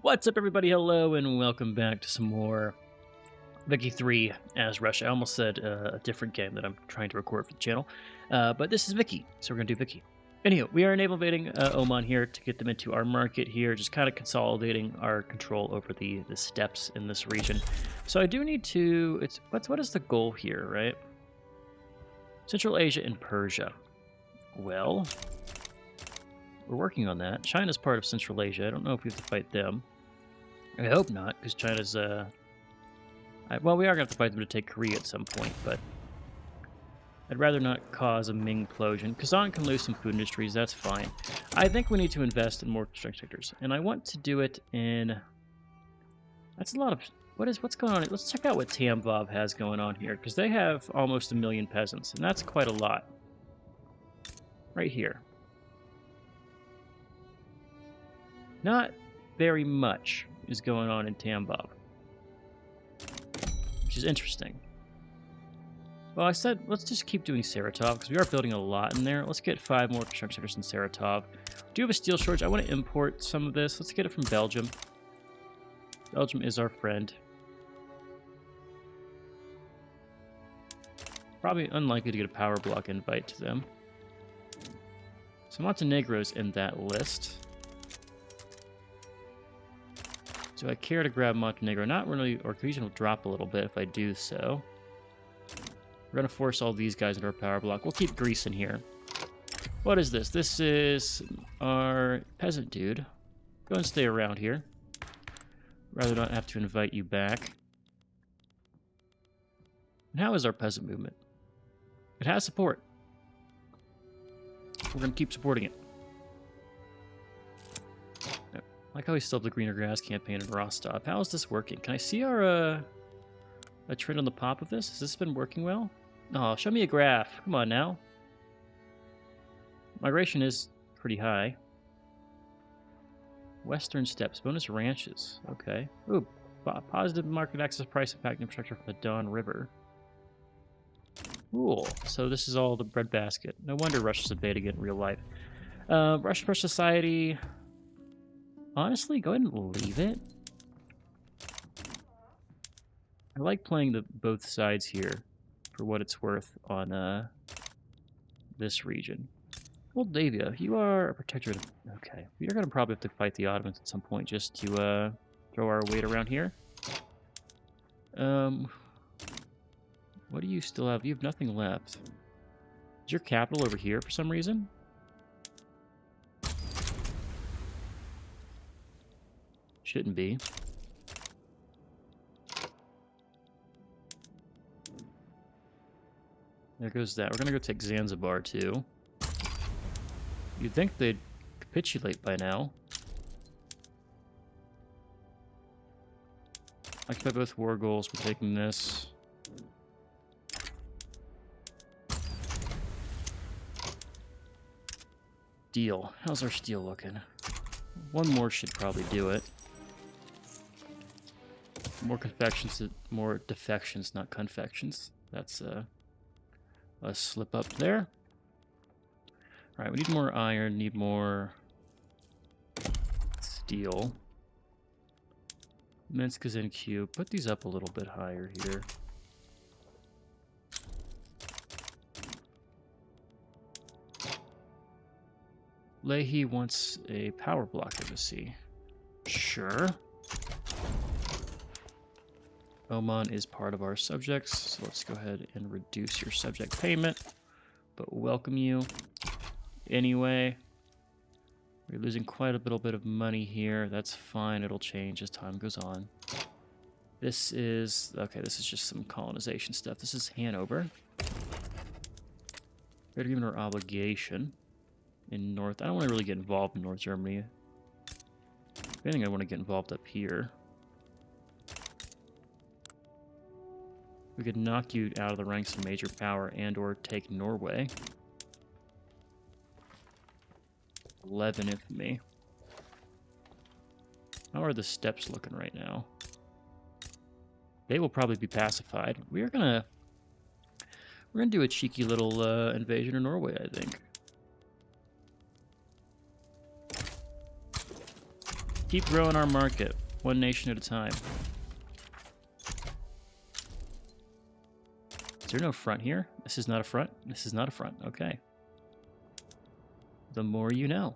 What's up, everybody? Hello, and welcome back to some more Vicky 3 as Russia. I almost said a different game that I'm trying to record for the channel, but this is Vicky, so we're going to do Vicky. Anyhow, we are naval invading Oman here to get them into our market here, just kind of consolidating our control over the steppes in this region. So I do need to... what is the goal here, right? Central Asia and Persia. Well, we're working on that. China's part of Central Asia. I don't know if we have to fight them. I hope not, because China's, well, we are going to have to fight them to take Korea at some point, but I'd rather not cause a Ming implosion. Kazan can lose some food industries, that's fine. I think we need to invest in more construction sectors, and I want to do it in... That's a lot of... What's going on? Let's check out what Tambov has going on here, because they have almost 1 million peasants, and that's quite a lot. Right here. Not very much is going on in Tambov, which is interesting. Well, I said let's just keep doing Saratov because we are building a lot in there. Let's get 5 more construction centers in Saratov. Do you have a steel shortage? I want to import some of this. Let's get it from Belgium. Belgium is our friend. Probably unlikely to get a power block invite to them. So Montenegro's in that list. Do I care to grab Montenegro? Not really, or cohesion will drop a little bit if I do so. We're going to force all these guys into our power block. We'll keep Greece in here. What is this? This is our peasant dude. Go and stay around here. Rather not have to invite you back. And how is our peasant movement? It has support. We're going to keep supporting it. I like how we still have the greener grass campaign in Rostov. How is this working? Can I see our a trend on the pop of this? Has this been working well? Oh, show me a graph. Come on now. Migration is pretty high. Western steppes, bonus ranches. Okay. Ooh, positive market access price impact infrastructure from the Don River. Cool. So this is all the breadbasket. No wonder Russia's a beta in real life. Russian society. Honestly, go ahead and leave it. I like playing both sides here for what it's worth on this region. Moldavia, you are a protector. Okay, we are going to probably have to fight the Ottomans at some point just to throw our weight around here. What do you still have? You have nothing left. Is your capital over here for some reason? Shouldn't be. There goes that. We're gonna go take Zanzibar too. You'd think they'd capitulate by now. Occupy both war goals. We're taking this. Steel. How's our steel looking? One more should probably do it. More confections, more defections, not confections. That's a slip up there. All right, we need more iron, need more steel. Minsk is in queue. Put these up a little bit higher here. Leahy wants a power block embassy. Sure. Oman is part of our subjects, so let's go ahead and reduce your subject payment, but welcome you anyway. We're losing quite a little bit of money here. That's fine. It'll change as time goes on. This is... okay, this is just some colonization stuff. This is Hanover. We're given our obligation in North... I don't want to really get involved in North Germany. If anything, I want to get involved up here. We could knock you out of the ranks of major power and or take Norway. 11 infamy. How are the steppes looking right now? They will probably be pacified. We're gonna do a cheeky little invasion of Norway, I think. Keep growing our market, one nation at a time. Is there no front here? This is not a front? This is not a front. Okay. The more you know.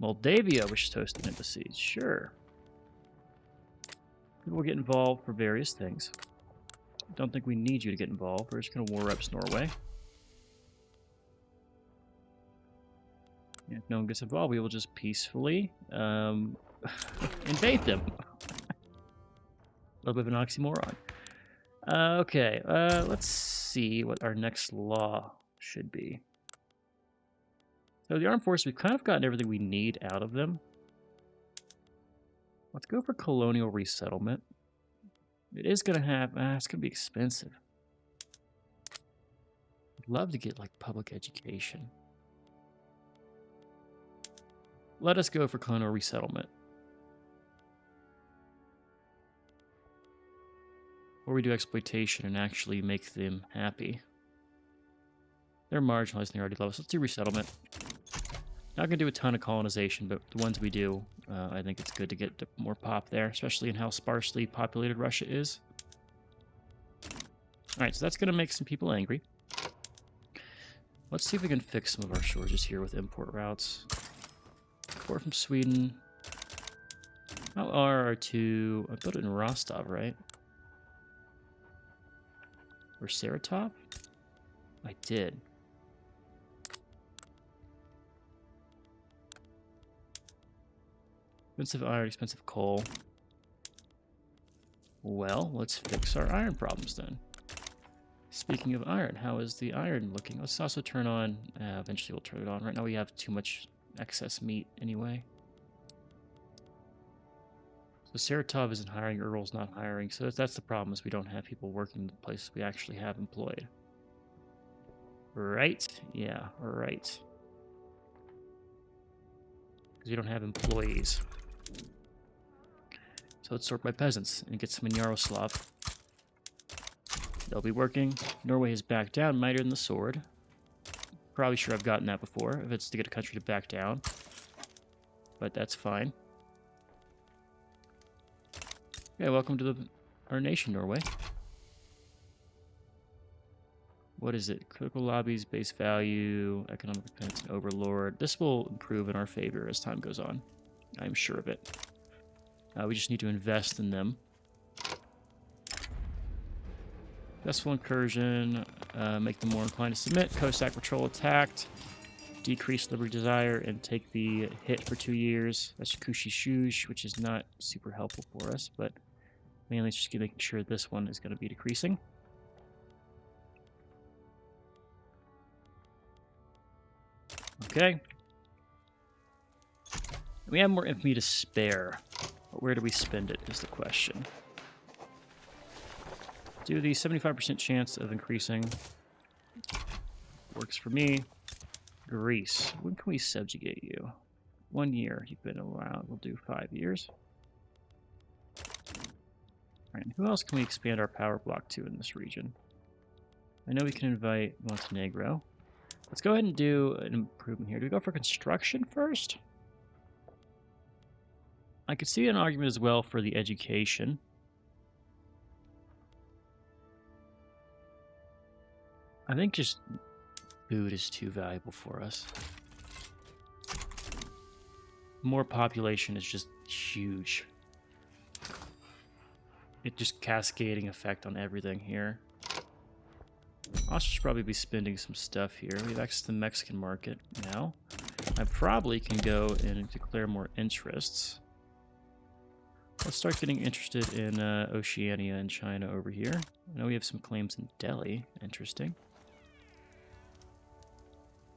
Moldavia wishes to host an embassy. Sure. People will get involved for various things. Don't think we need you to get involved. We're just going to war reps Norway. If no one gets involved, we will just peacefully invade them. A little bit of an oxymoron. Okay, let's see what our next law should be. So the armed forces, we've kind of gotten everything we need out of them. Let's go for colonial resettlement. It is going to have... it's going to be expensive. I'd love to get, like, public education. Let us go for colonial resettlement. Or we do exploitation and actually make them happy. They're marginalized in the already level, so let's do resettlement. Not going to do a ton of colonization, but the ones we do, I think it's good to get more pop there, especially in how sparsely populated Russia is. Alright, so that's going to make some people angry. Let's see if we can fix some of our shortages here with import routes. Import from Sweden. How are our two... I built it in Rostov, right? Or Saratov? I did. Expensive iron, expensive coal. Well, let's fix our iron problems then. Speaking of iron, how is the iron looking? Let's also turn on... eventually we'll turn it on. Right now we have too much excess meat anyway. So Saratov isn't hiring, Ural's not hiring. So that's the problem, is we don't have people working in the places we actually have employed. Right? Yeah, right. Because we don't have employees. So let's sort by peasants and get some in Yaroslav. They'll be working. Norway has backed down, mightier than the sword. Probably sure I've gotten that before, if it's to get a country to back down. But that's fine. Yeah, welcome to our nation, Norway. What is it? Critical lobbies, base value, economic dependence, and overlord. This will improve in our favor as time goes on. I'm sure of it. We just need to invest in them. Successful incursion, make them more inclined to submit. Cossack patrol attacked. Decrease liberty desire and take the hit for 2 years. That's Kushi Shuj, which is not super helpful for us, but mainly it's just making sure this one is going to be decreasing. Okay. We have more infamy to spare, but where do we spend it is the question. Do the 75% chance of increasing. Works for me. Greece. When can we subjugate you? 1 year. You've been around. We'll do 5 years. Alright, who else can we expand our power block to in this region? I know we can invite Montenegro. Let's go ahead and do an improvement here. Do we go for construction first? I could see an argument as well for the education. I think just food is too valuable for us. More population is just huge. It just cascading effect on everything here. I should probably be spending some stuff here. We have access to the Mexican market now. I probably can go and declare more interests. Let's start getting interested in Oceania and China over here. I know we have some claims in Delhi. Interesting.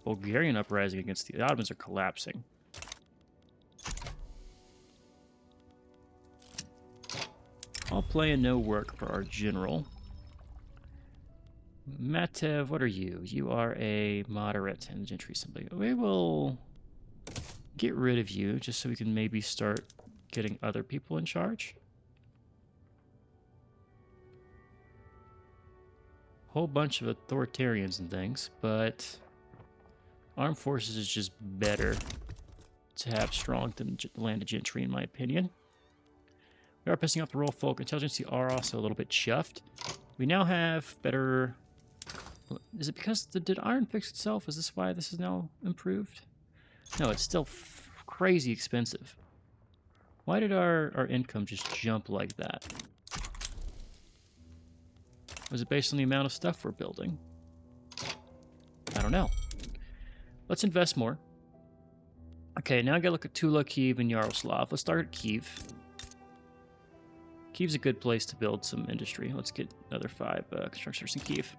Bulgarian uprising against the Ottomans are collapsing. All play and no work for our general. Matev, what are you? You are a moderate in the gentry assembly. We will get rid of you just so we can maybe start getting other people in charge. Whole bunch of authoritarians and things, but armed forces is just better to have strong than the landed gentry, in my opinion. We are pissing off the royal folk. Intelligence are also a little bit chuffed. We now have better... Is it because did iron fix itself? Is this why this is now improved? No, it's still crazy expensive. Why did our income just jump like that? Was it based on the amount of stuff we're building? I don't know. Let's invest more. Okay, now I gotta look at Tula, Kiev, and Yaroslav. Let's start at Kiev. Kiev's a good place to build some industry. Let's get another 5 constructors in Kiev.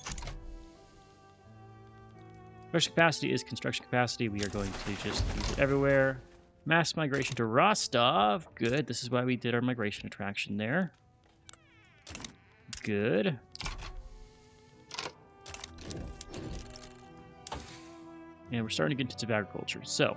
Construction capacity is construction capacity. We are going to just use it everywhere. Mass migration to Rostov. Good. This is why we did our migration attraction there. Good. And we're starting to get into agriculture. So,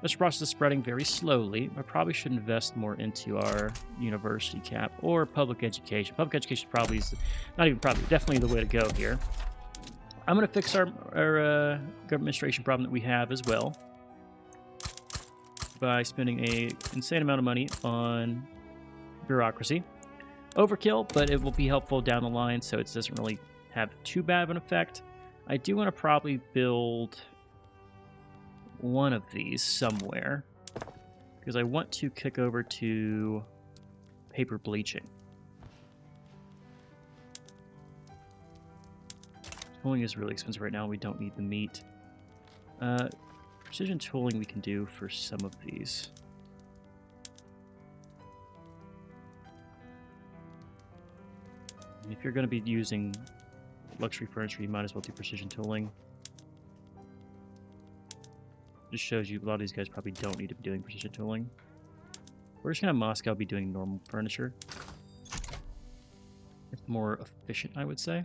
this process is spreading very slowly. I probably should invest more into our university cap or public education. Public education probably is, not even probably, definitely the way to go here. I'm going to fix our government administration problem that we have as well by spending an insane amount of money on bureaucracy. Overkill, but it will be helpful down the line, so it doesn't really have too bad of an effect. I do want to probably build one of these somewhere because I want to kick over to paper bleaching. Tooling is really expensive right now. We don't need the meat. Precision tooling we can do for some of these. And if you're going to be using luxury furniture, you might as well do precision tooling. Just shows you a lot of these guys probably don't need to be doing precision tooling. We're just going to have Moscow be doing normal furniture. It's more efficient, I would say.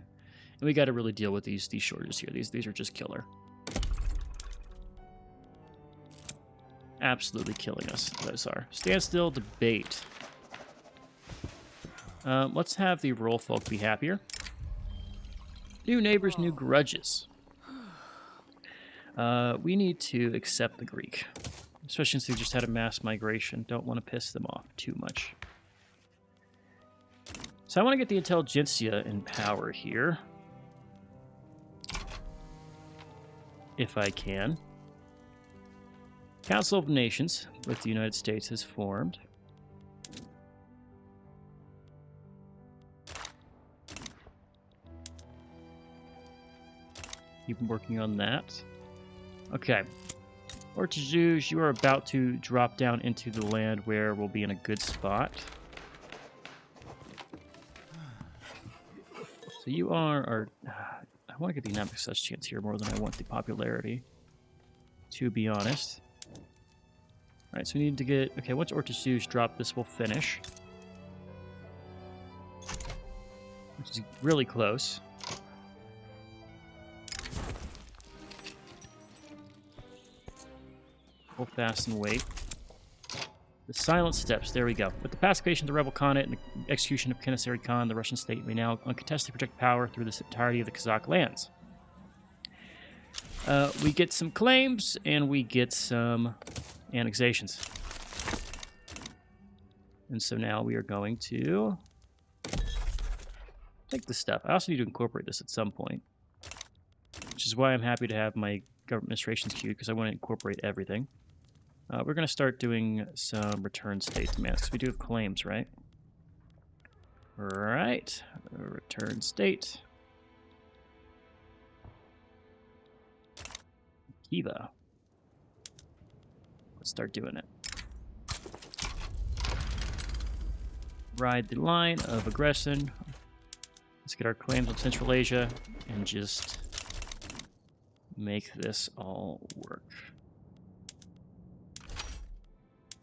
And we got to really deal with these shortages here. These are just killer. Absolutely killing us, those are. Standstill debate. Let's have the rural folk be happier. New neighbors, new grudges. We need to accept the Greek. Especially since we just had a mass migration. Don't want to piss them off too much. So I want to get the intelligentsia in power here. If I can. Council of Nations with the United States has formed. Keep working on that. Okay. Ortizuz, you are about to drop down into the land where we'll be in a good spot. So you are I want to get the economic success chance here more than I want the popularity, to be honest. Alright, so we need to get... Okay, once Ortizuz drop this, we'll finish. Which is really close. Hold fast and wait. The silent steps, there we go. With the pacification of the rebel Khanate and the execution of Kenessari Khan, the Russian state may now uncontested project power through the entirety of the Kazakh lands. We get some claims, and we get some annexations. And so now we are going to take this stuff. I also need to incorporate this at some point, which is why I'm happy to have my government administrations queued, because I want to incorporate everything. We're going to start doing some return state demands, because we do have claims, right? Right. Return state. Kiva. Let's start doing it. Ride the line of aggression. Let's get our claims on Central Asia and just make this all work.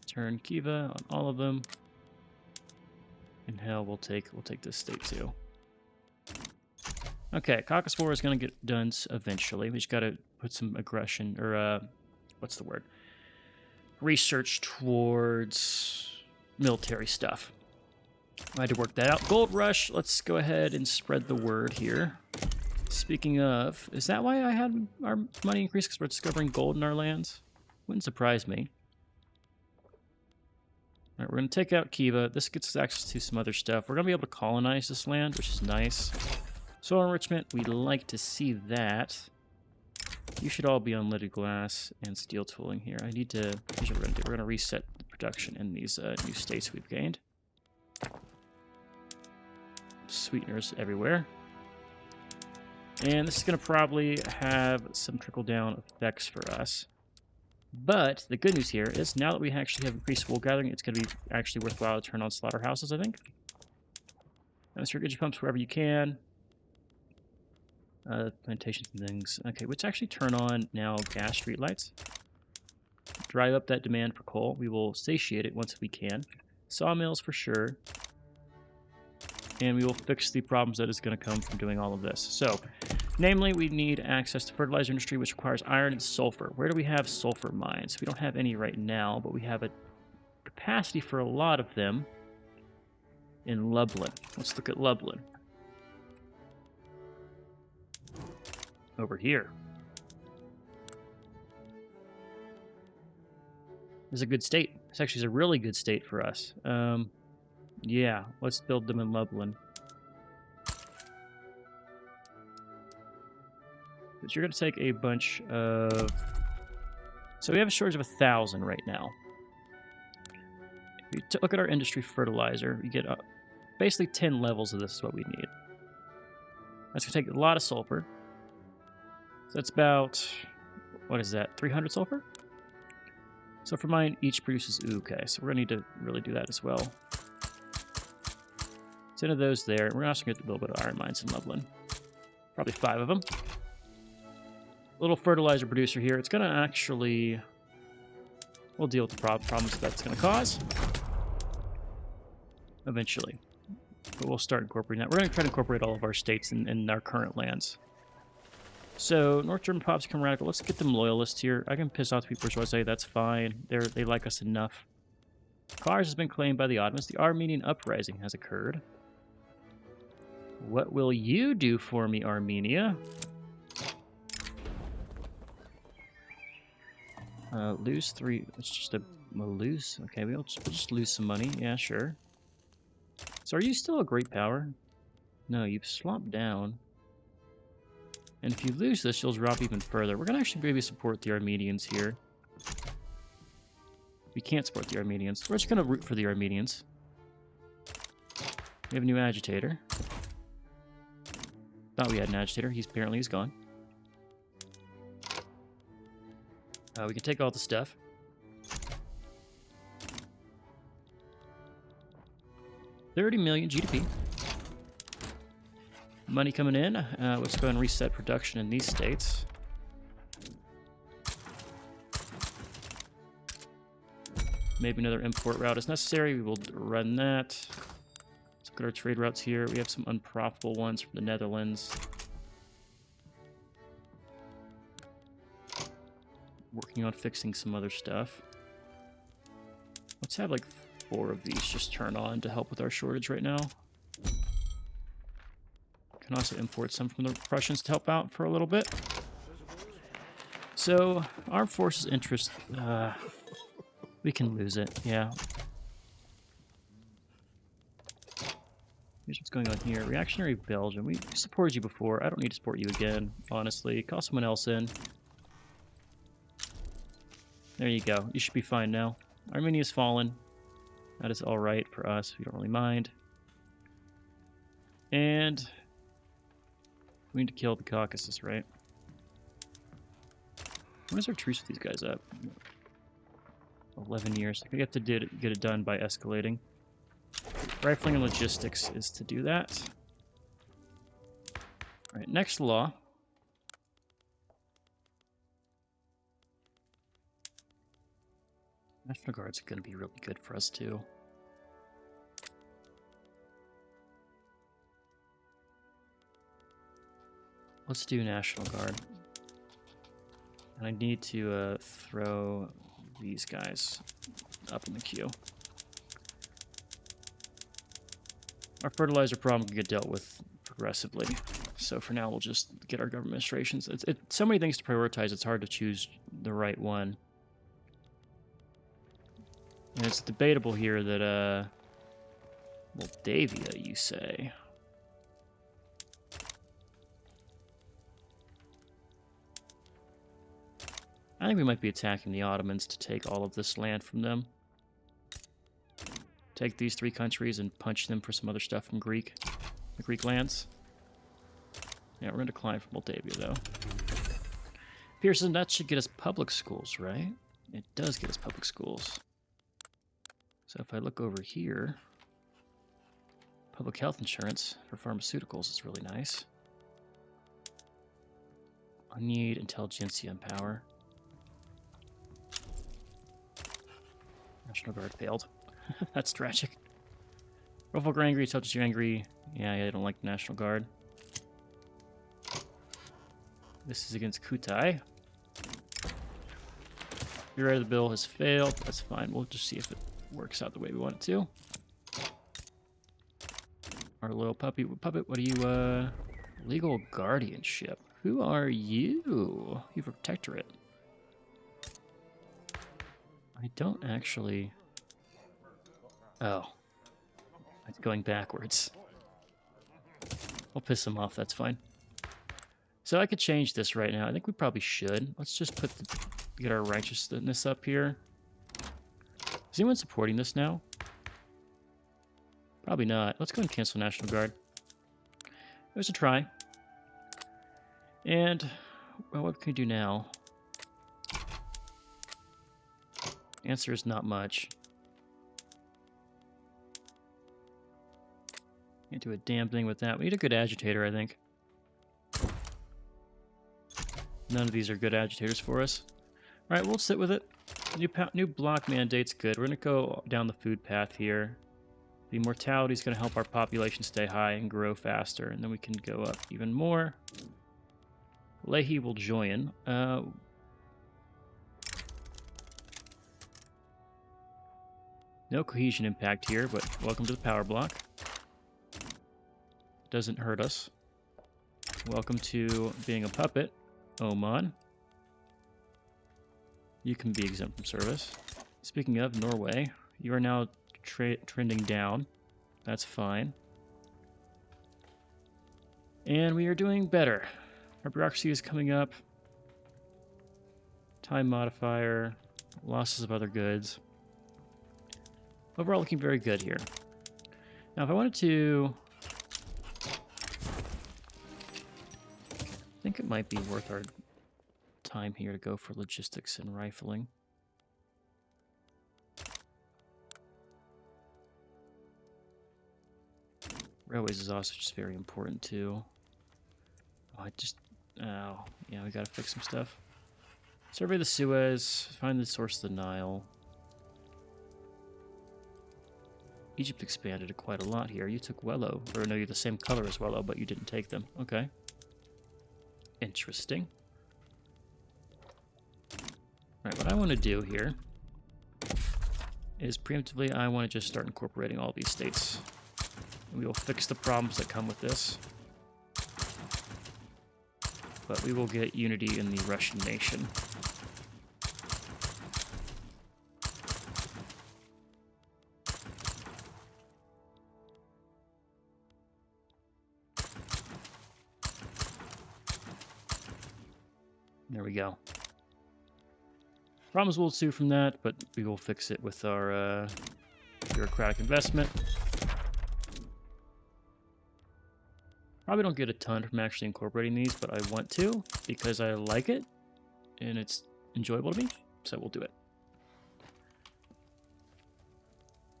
Turn Kiva on all of them. And hell, we'll take this state too. Okay, Caucasus War is going to get done eventually. We just got to put some aggression, or what's the word? Research towards military stuff. I had to work that out. Gold Rush, let's go ahead and spread the word here. Speaking of, is that why I had our money increase? Because we're discovering gold in our lands? Wouldn't surprise me. All right, we're going to take out Kiva. This gets us access to some other stuff. We're going to be able to colonize this land, which is nice. Soil enrichment, we'd like to see that. You should all be on lidded glass and steel tooling here. I need to... Here's what we're going to do. We're going to reset the production in these new states we've gained. Sweeteners everywhere. And this is going to probably have some trickle-down effects for us. But the good news here is now that we actually have increased wool gathering, it's going to be actually worthwhile to turn on slaughterhouses, I think. And irrigation pumps wherever you can. Plantations and things. Okay, let's actually turn on now gas streetlights. Drive up that demand for coal. We will satiate it once we can. Sawmills for sure. And we will fix the problems that is going to come from doing all of this. So, namely, we need access to fertilizer industry, which requires iron and sulfur. Where do we have sulfur mines? We don't have any right now, but we have a capacity for a lot of them in Lublin. Let's look at Lublin. Over here. This is a good state. This actually is a really good state for us. Yeah, let's build them in Lublin. But you're going to take a bunch of... So we have a shortage of 1,000 right now. If you look at our industry fertilizer, you get basically 10 levels of this is what we need. That's going to take a lot of sulfur. So that's about... What is that? 300 sulfur? So for mine, each produces... Ooh, okay, so we're going to need to really do that as well. 10 of those there. We're also going to get a little bit of iron mines in Lublin. Probably 5 of them. Little fertilizer producer here. It's going to actually... We'll deal with the problems that's going to cause. Eventually. But we'll start incorporating that. We're going to try to incorporate all of our states in our current lands. So, North German pops become radical. Let's get them loyalists here. I can piss off the people, so I say that's fine. They like us enough. Kars has been claimed by the Ottomans. The Armenian uprising has occurred. What will you do for me, Armenia? Lose 3. It's just a lose. Okay, we'll just lose some money. Yeah, sure. So are you still a great power? No, you've slumped down. And if you lose this, you'll drop even further. We're going to actually maybe support the Armenians here. We can't support the Armenians. We're just going to root for the Armenians. We have a new agitator. Thought we had an agitator. Apparently he's gone. We can take all the stuff. $30 million GDP. Money coming in. Let's go and reset production in these states. Maybe another import route is necessary. We will run that. Let's look at our trade routes here. We have some unprofitable ones from the Netherlands. Working on fixing some other stuff. Let's have like 4 of these just turn on to help with our shortage right now. Can also import some from the Prussians to help out for a little bit. So, armed forces interest, we can lose it, yeah. Here's what's going on here. Reactionary Belgium. We supported you before. I don't need to support you again, honestly. Call someone else in. There you go. You should be fine now. Armenia's fallen. That is alright for us. We don't really mind. And we need to kill the Caucasus, right? When is our truce with these guys up? 11 years. I think we have to get it done by escalating. Rifling and logistics is to do that. Alright, next law. National Guard's going to be really good for us, too. Let's do National Guard. And I need to throw these guys up in the queue. Our fertilizer problem can get dealt with progressively. So for now, we'll just get our government administrations. It's so many things to prioritize, it's hard to choose the right one. And it's debatable here that, Moldavia, you say? I think we might be attacking the Ottomans to take all of this land from them. Take these 3 countries and punch them for some other stuff from the Greek lands. Yeah, we're going to decline from Moldavia, though. Pearson, that should get us public schools, right? It does get us public schools. So if I look over here, public health insurance for pharmaceuticals is really nice. I need intelligentsia and power. National Guard failed. That's tragic. Rofolk are angry, tells you angry. Yeah, they don't like the National Guard. This is against Kutai. Your right of the bill has failed. That's fine. We'll just see if it works out the way we want it to. Our little puppet, what are you, legal guardianship. Who are you? You protectorate. I don't actually... Oh. It's going backwards. I'll piss him off, that's fine. So I could change this right now. I think we probably should. Let's just get our righteousness up here. Is anyone supporting this now? Probably not. Let's go and cancel National Guard. It was a try. And, well, what can we do now? Answer is not much. Can't do a damn thing with that. We need a good agitator, I think. None of these are good agitators for us. All right, we'll sit with it. New block mandate's good. We're going to go down the food path here. The mortality is going to help our population stay high and grow faster, and then we can go up even more. Leahy will join. No cohesion impact here, but welcome to the power block. Doesn't hurt us. Welcome to being a puppet, Oman. You can be exempt from service. Speaking of Norway, you are now trending down. That's fine. And we are doing better. Our bureaucracy is coming up. Time modifier. Losses of other goods. Overall looking very good here. Now if I wanted to... I think it might be worth our time here to go for logistics and rifling. Railways is also just very important too. Oh, yeah, we gotta fix some stuff. Survey the Suez, find the source of the Nile. Egypt expanded quite a lot here. You took Wello, or no, you're the same color as Wello, but you didn't take them. Okay. Interesting. Alright, what I want to do here is preemptively I want to just start incorporating all these states. And we will fix the problems that come with this. But we will get unity in the Russian nation. There we go. Problems will ensue from that, but we will fix it with our bureaucratic investment. Probably don't get a ton from actually incorporating these, but I want to because I like it and it's enjoyable to me, so we'll do it.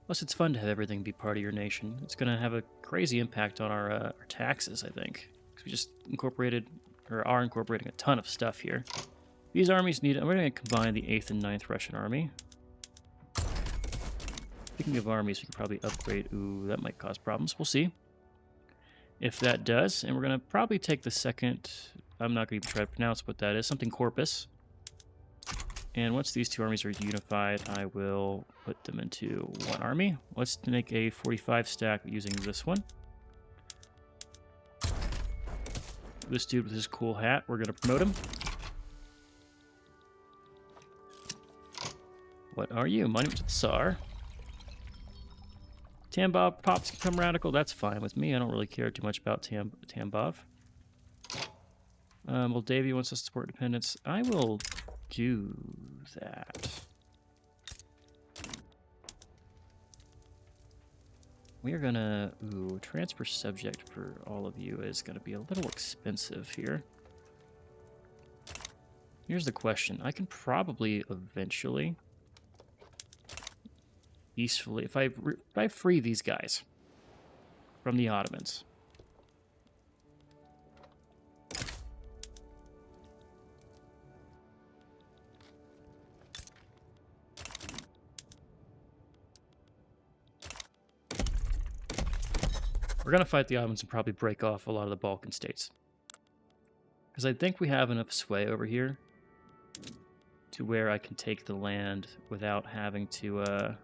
Plus, it's fun to have everything be part of your nation. It's going to have a crazy impact on our taxes, I think, because we just incorporated, or are incorporating a ton of stuff here. These armies need... We're going to combine the 8th and 9th Russian army. Speaking of armies, we could probably upgrade... Ooh, that might cause problems. We'll see if that does. And we're going to probably take the 2nd... I'm not going to even try to pronounce what that is. Something Corpus. And once these two armies are unified, I will put them into one army. Let's make a 45 stack using this one. This dude with his cool hat, we're going to promote him. What are you? Monument to the Tsar. Tambov pops become radical. That's fine with me. I don't really care too much about Tambov. Moldavia wants us to support independence. I will do that. We are gonna... Ooh, transfer subject for all of you is gonna be a little expensive here. Here's the question. I can probably eventually... peacefully... If I free these guys from the Ottomans... We're going to fight the Ottomans and probably break off a lot of the Balkan states. Because I think we have enough sway over here to where I can take the land without having to...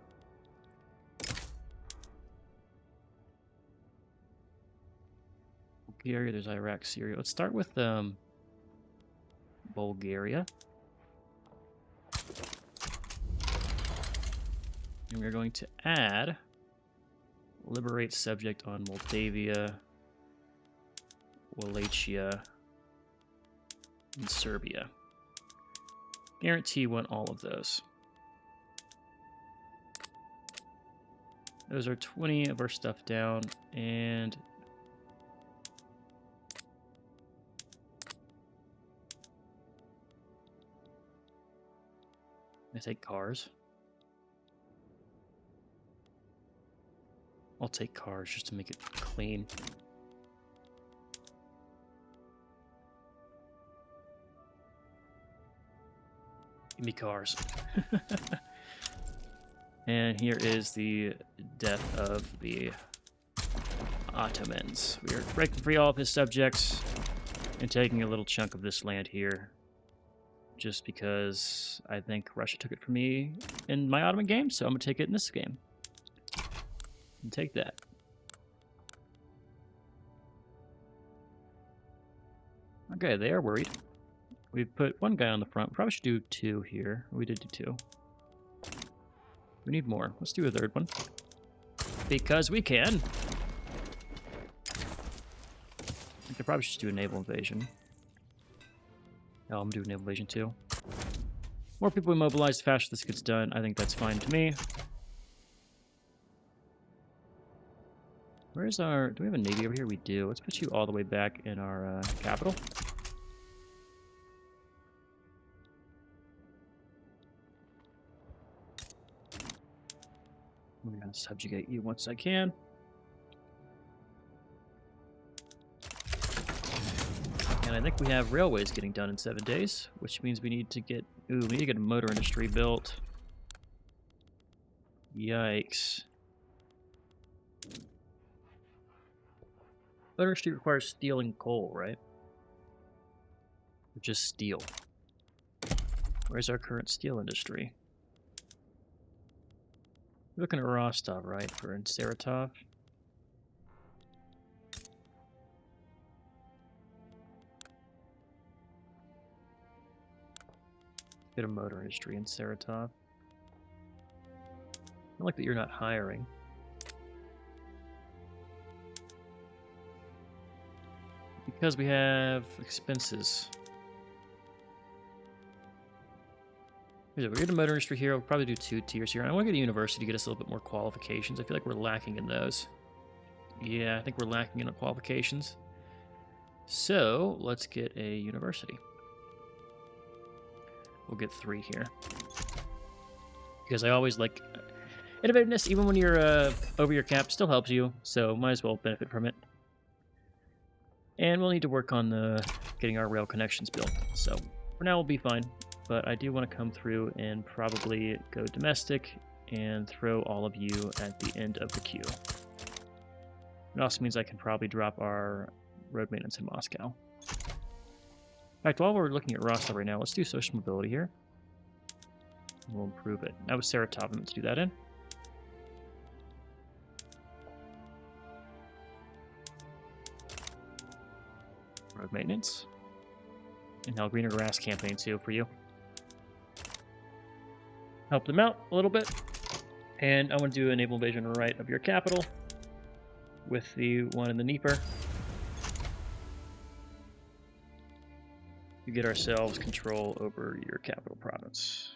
Bulgaria, there's Iraq, Syria. Let's start with Bulgaria. And we're going to add... Liberate subject on Moldavia, Wallachia, and Serbia. Guarantee want all of those. Those are 20 of our stuff down, and I take cars. I'll take cars just to make it clean. Give me cars. And here is the death of the Ottomans. We are breaking free all of his subjects and taking a little chunk of this land here. Just because I think Russia took it from me in my Ottoman game, so I'm going to take it in this game. And take that. Okay, they are worried. We've put one guy on the front. Probably should do two here. We did do two. We need more. Let's do a third one. Because we can. I could probably just do a naval invasion. Oh, I'm doing naval invasion too. More people we mobilize, the faster this gets done. I think that's fine to me. Where's our... Do we have a navy over here? We do. Let's put you all the way back in our capital. I'm going to subjugate you once I can. And I think we have railways getting done in 7 days, which means we need to get... Ooh, we need to get a motor industry built. Yikes. Motor industry requires steel and coal, right? Or just steel. Where's our current steel industry? We're looking at Rostov, right, for Saratov. Get a motor industry in Saratov. I like that you're not hiring. Because we have expenses. We're going to motor industry here. We'll probably do 2 tiers here. I want to get a university to get us a little bit more qualifications. I feel like we're lacking in those. Yeah, I think we're lacking in the qualifications. So, let's get a university. We'll get 3 here. Because I always like... Innovativeness, even when you're over your cap, still helps you. So, might as well benefit from it. And we'll need to work on getting our rail connections built. So, for now, we'll be fine. But I do want to come through and probably go domestic and throw all of you at the end of the queue. It also means I can probably drop our road maintenance in Moscow. In fact, while we're looking at Rostov right now, let's do social mobility here. We'll improve it. That was Saratov. Let's do that in. Road maintenance. And now greener grass campaign too for you. help them out a little bit. And I want to do a naval invasion right of your capital with the one in the Dnieper. To get ourselves control over your capital province.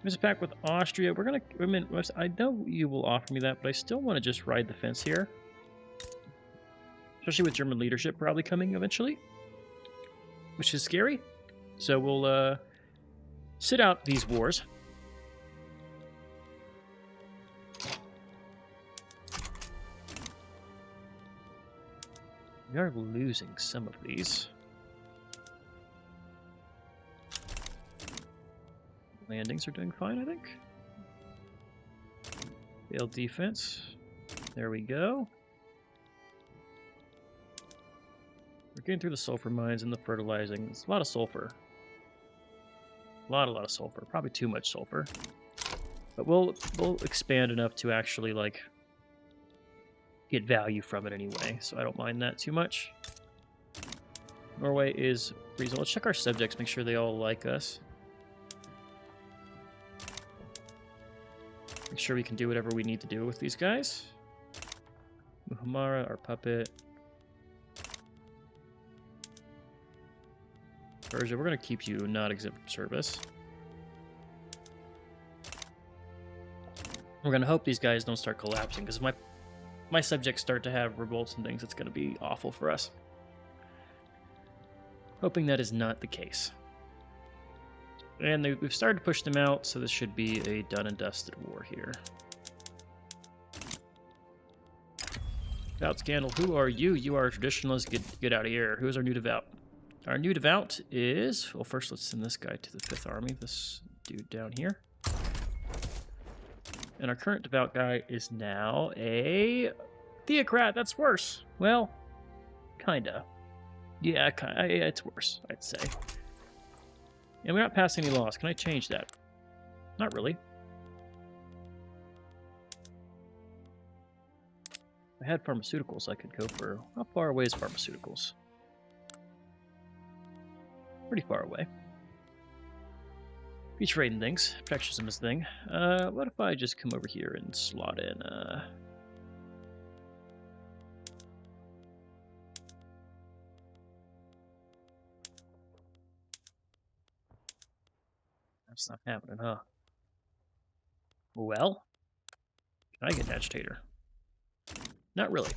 There's a pact with Austria. We're gonna. I mean, I know you will offer me that, but I still want to just ride the fence here, especially with German leadership probably coming eventually, which is scary. So we'll sit out these wars. We are losing some of these. Landings are doing fine, I think. Failed defense. There we go. We're getting through the sulfur mines and the fertilizing. It's a lot of sulfur. A lot of sulfur. Probably too much sulfur. But we'll expand enough to actually, like, get value from it anyway, so I don't mind that too much. Norway is reasonable. Let's check our subjects, make sure they all like us. Make sure we can do whatever we need to do with these guys. Muhammara, our puppet. Persia, we're going to keep you not exempt from service. We're going to hope these guys don't start collapsing, because if my subjects start to have revolts and things, it's going to be awful for us. Hoping that is not the case. And we've started to push them out, so this should be a done and dusted war here. Devout Scandal, who are you? You are a traditionalist. Get out of here. Who's our new devout? Our new devout is... Well, first let's send this guy to the 5th Army. This dude down here. And our current devout guy is now a theocrat. That's worse. Well, kinda. Yeah, it's worse, I'd say. And we're not passing any laws. Can I change that? Not really. If I had pharmaceuticals, I could go for... How far away is pharmaceuticals? Pretty far away. Beach raid and things. Protectionism is a thing. What if I just come over here and slot in, That's not happening, huh? Well, can I get an agitator? Not really.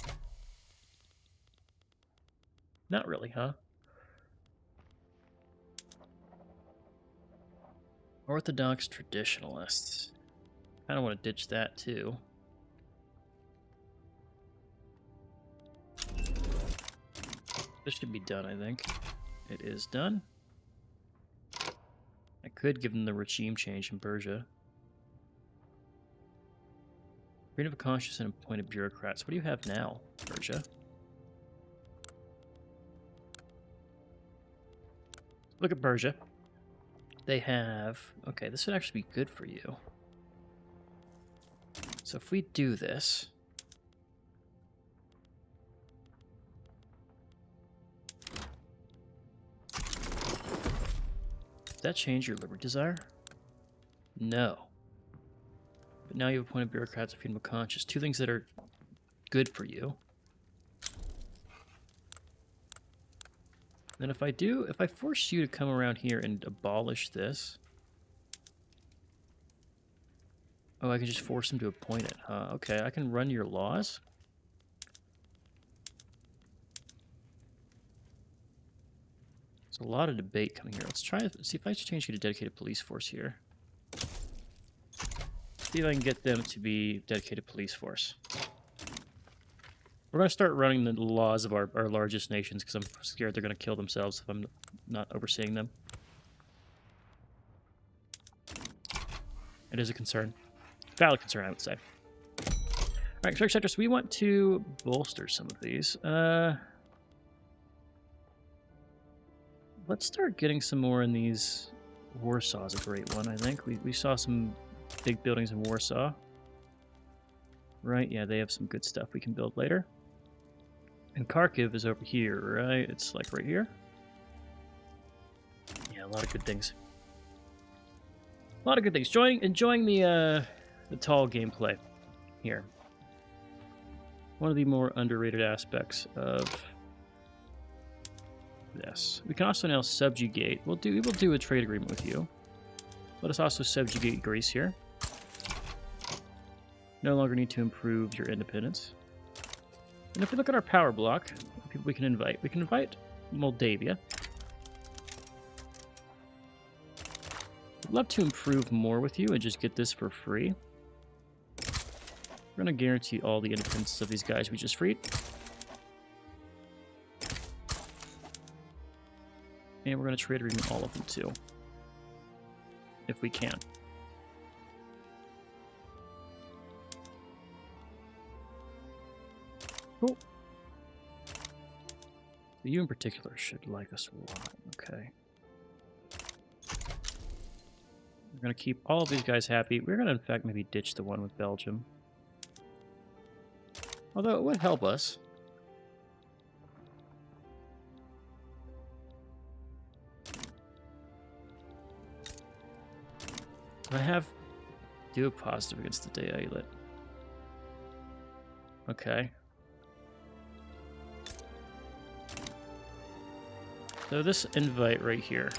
Not really, huh? Orthodox traditionalists. I don't want to ditch that, too. This should be done, I think. It is done. I could give them the regime change in Persia. Freedom of conscience and appointed bureaucrats. What do you have now, Persia? Look at Persia. They have... Okay, this would actually be good for you. So if we do this... Does that change your liberty desire? No. But now you've appointed bureaucrats of freedom of conscience. Two things that are good for you. Then if I force you to come around here and abolish this... Oh, I can just force them to appoint it, huh? Okay, I can run your laws. There's a lot of debate coming here. Let's see if I change you to dedicated police force here. See if I can get them to be dedicated police force. We're going to start running the laws of our largest nations because I'm scared they're going to kill themselves if I'm not overseeing them. It is a concern. Valid concern, I would say. Alright, construction sectors, we want to bolster some of these. Let's start getting some more in these. Warsaw is a great one, I think. We saw some big buildings in Warsaw. Right, yeah, they have some good stuff we can build later. And Kharkiv is over here, right? It's like right here. Yeah, a lot of good things. A lot of good things. Enjoying the tall gameplay here. One of the more underrated aspects of this. We can also now subjugate. We will do a trade agreement with you. Let us also subjugate Greece here. No longer need to improve your independence. And if we look at our power block, people we can invite Moldavia. I'd love to improve more with you and just get this for free. We're going to guarantee all the independence of these guys we just freed. And we're going to trade agreement all of them too. If we can. Cool. You in particular should like us a lot. Okay. We're going to keep all of these guys happy. We're going to, in fact, maybe ditch the one with Belgium. Although it would help us. Do a positive against the Daelit. Okay. So this invite right here.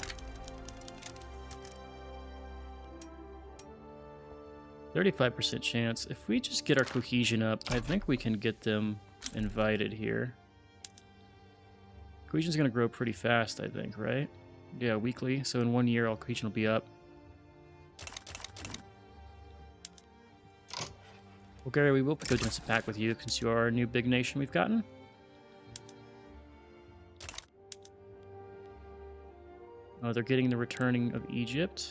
35% chance. If we just get our cohesion up, I think we can get them invited here. Cohesion's going to grow pretty fast, I think, right? Yeah, weekly. So in 1 year, all cohesion will be up. Bulgaria, we will go against a pact with you since you are a new big nation we've gotten. Oh, they're getting the returning of Egypt.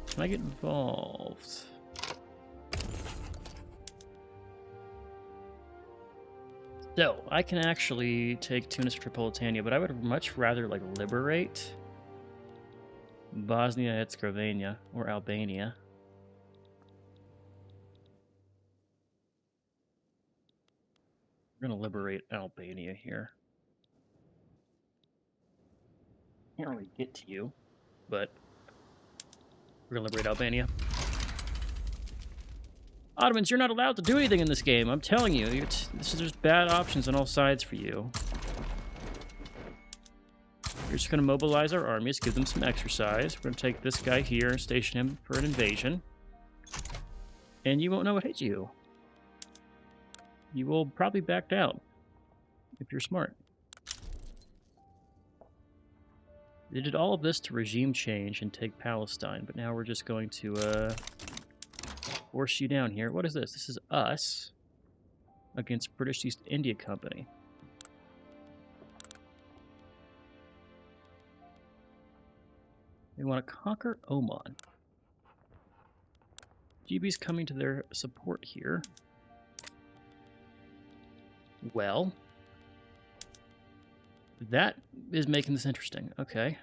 Can I get involved? So, I can actually take Tunis or Tripolitania, but I would much rather, like, liberate Bosnia-Herzegovina or Albania. We're going to liberate Albania here. Can't really get to you, but we're going to liberate Albania. Ottomans, you're not allowed to do anything in this game. I'm telling you. There's bad options on all sides for you. We're just going to mobilize our armies, give them some exercise. We're going to take this guy here and station him for an invasion. And you won't know what hit you. You will probably back out if you're smart. They did all of this to regime change and take Palestine, but now we're just going to force you down here. What is this? This is us against British East India Company. They want to conquer Oman. GB's coming to their support here. Well, that is making this interesting. Okay.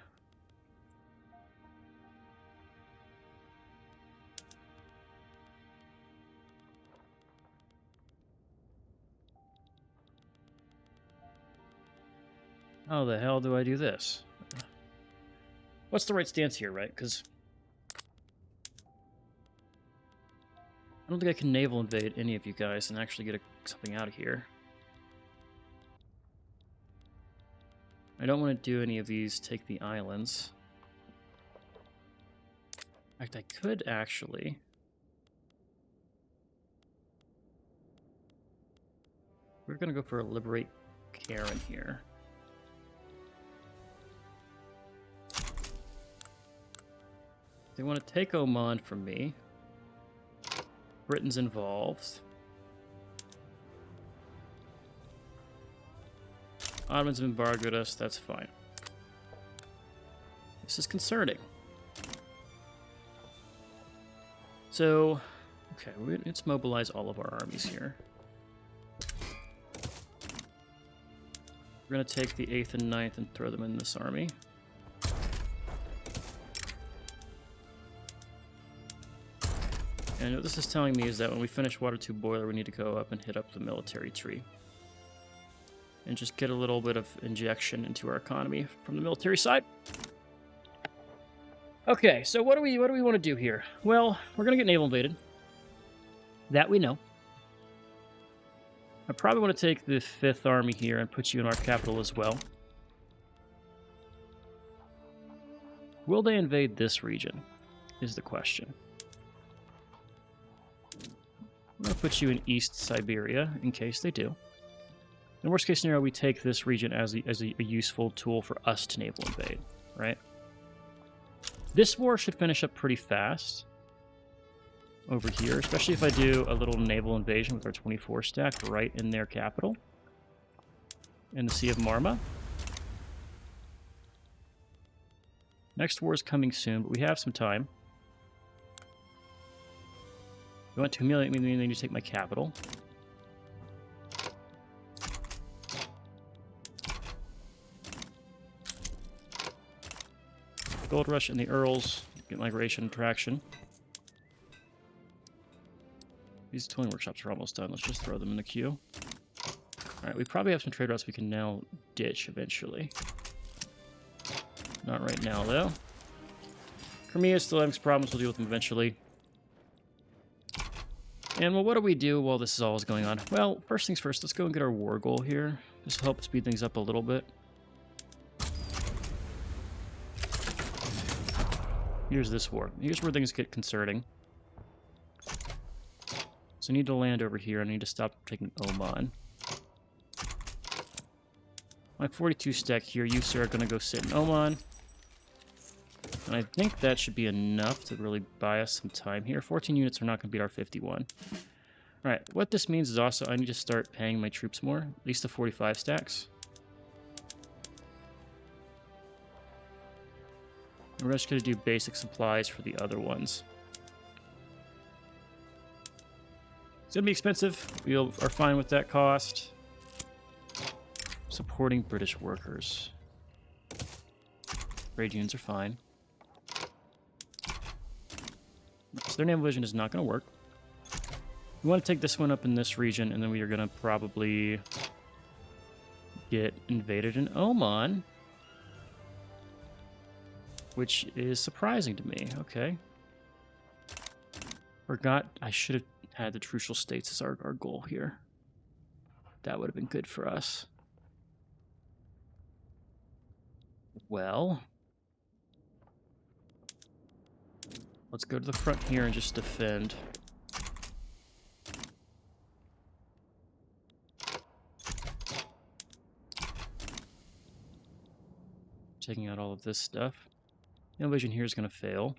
How the hell do I do this? What's the right stance here, right? Because I don't think I can naval invade any of you guys and actually get something out of here. I don't want to do any of these take the islands. In fact, I could actually... We're going to go for a liberate Karen here. They want to take Oman from me. Britain's involved. Ottomans have embargoed us, that's fine. This is concerning. So, okay, let's mobilize all of our armies here. We're going to take the 8th and 9th and throw them in this army. And what this is telling me is that when we finish Water 2 Boiler, we need to go up and hit up the military tree. And just get a little bit of injection into our economy from the military side. Okay, so what do we want to do here? Well, we're gonna get naval invaded. That we know. I probably want to take the 5th Army here and put you in our capital as well. Will they invade this region? Is the question. I'm going to put you in East Siberia in case they do. In worst case scenario, we take this region as a useful tool for us to naval invade, right? This war should finish up pretty fast over here, especially if I do a little naval invasion with our 24 stack right in their capital, in the Sea of Marma. Next war is coming soon, but we have some time. If you want to humiliate me, then you need to take my capital. Gold Rush and the Earls, get migration and traction. These tooling workshops are almost done. Let's just throw them in the queue. Alright, we probably have some trade routes we can now ditch eventually. Not right now, though. Crimea still having some problems. We'll deal with them eventually. And, well, what do we do while this is all going on? Well, first things first, let's go and get our war goal here. This will help speed things up a little bit. Here's this war. Here's where things get concerning. So I need to land over here. I need to stop taking Oman. My 42 stack here. You, sir, are going to go sit in Oman. And I think that should be enough to really buy us some time here. 14 units are not going to beat our 51. Alright, what this means is also I need to start paying my troops more. At least the 45 stacks. We're just going to do basic supplies for the other ones. It's going to be expensive. We are fine with that cost. Supporting British workers. Trade unions are fine. So their naval vision is not going to work. We want to take this one up in this region, and then we are going to probably get invaded in Oman. Which is surprising to me. Okay. Forgot I should have had the Trucial States as our goal here. That would have been good for us. Well, let's go to the front here and just defend. Taking out all of this stuff. The invasion here is going to fail.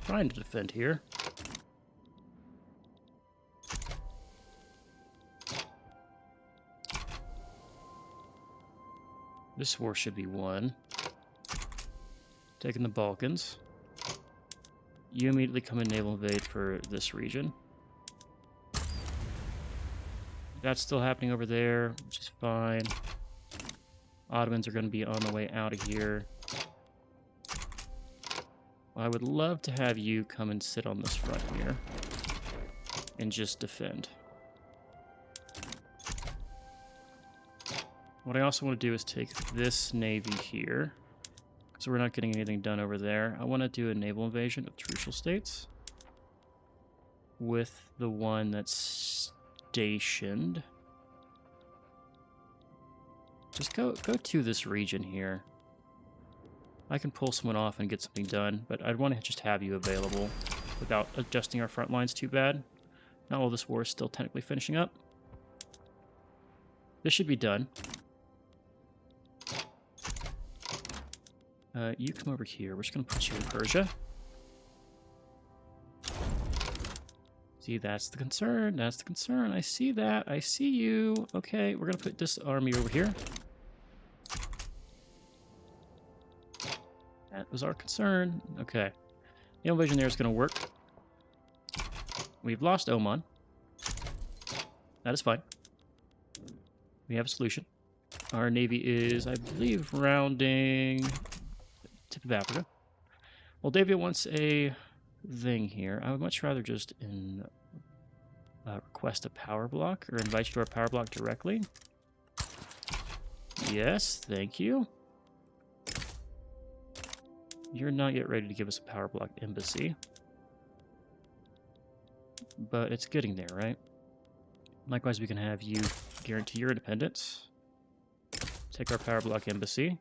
Trying to defend here. This war should be won. Taking the Balkans. You immediately come in naval invade for this region. That's still happening over there, which is fine. Ottomans are going to be on the way out of here. I would love to have you come and sit on this front here and just defend. What I also want to do is take this navy here, so we're not getting anything done over there. I want to do a naval invasion of Trucial States with the one that's stationed. Just go to this region here. I can pull someone off and get something done, but I'd want to just have you available without adjusting our front lines too bad. Not all this war is still technically finishing up. This should be done. You come over here. We're just going to put you in Persia. See, that's the concern. That's the concern. I see that. I see you. Okay, we're going to put this army over here. That was our concern. Okay. The invasion there is going to work. We've lost Oman. That is fine. We have a solution. Our navy is, I believe, rounding tip of Africa. Moldavia wants a thing here. I would much rather just request a power block or invite you to our power block directly. Yes, thank you. You're not yet ready to give us a power block embassy. But it's getting there, right? Likewise, we can have you guarantee your independence. Take our power block embassy.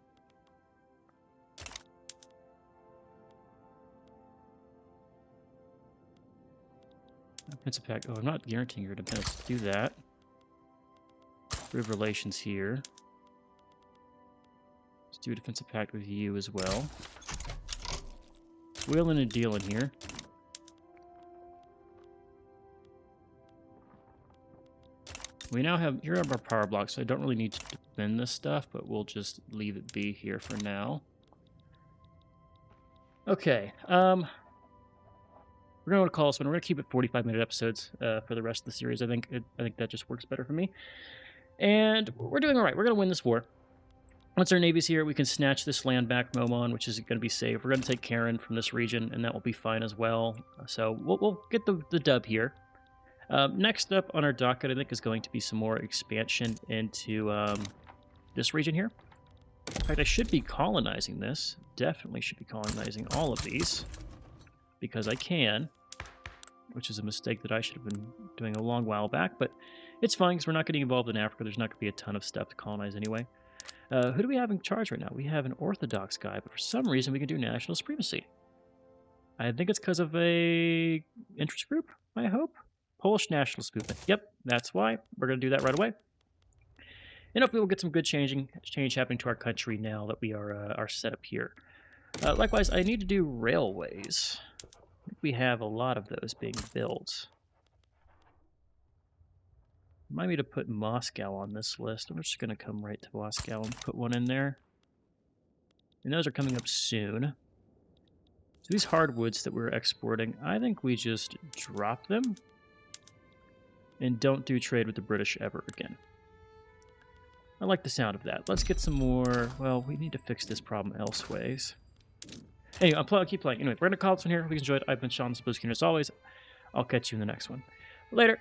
Defensive pact. Oh, I'm not guaranteeing your independence. Do that. Improve relations here. Let's do a defensive pact with you as well. Wheeling and dealing here. We now have, here are our power blocks, so I don't really need to defend this stuff, but we'll just leave it be here for now. Okay, we're going to call this one. We're going to keep it 45-minute episodes for the rest of the series. I think that just works better for me. And we're doing all right. We're going to win this war. Once our navy's here, we can snatch this land back from Oman, which is going to be safe. We're going to take Karen from this region, and that will be fine as well. So we'll get the dub here. Next up on our docket, I think, is going to be some more expansion into this region here. In fact, I should be colonizing this. Definitely should be colonizing all of these. Because I can. Which is a mistake that I should have been doing a long while back. But it's fine, because we're not getting involved in Africa. There's not going to be a ton of stuff to colonize anyway. Who do we have in charge right now? We have an Orthodox guy, but for some reason we can do national supremacy. I think it's because of a interest group, I hope? Polish nationalist movement. Yep, that's why. We're going to do that right away. And hopefully we'll get some good change happening to our country now that we are set up here. Likewise, I need to do railways. I think we have a lot of those being built. Remind me to put Moscow on this list. I'm just going to come right to Moscow and put one in there. And those are coming up soon. So these hardwoods that we're exporting, I think we just drop them. And don't do trade with the British ever again. I like the sound of that. Let's get some more... Well, we need to fix this problem elseways. Anyway, I'll keep playing. Anyway, we're going to call this one here. Hope you enjoyed. I've been Sean, the Blues King, as always. I'll catch you in the next one. Later.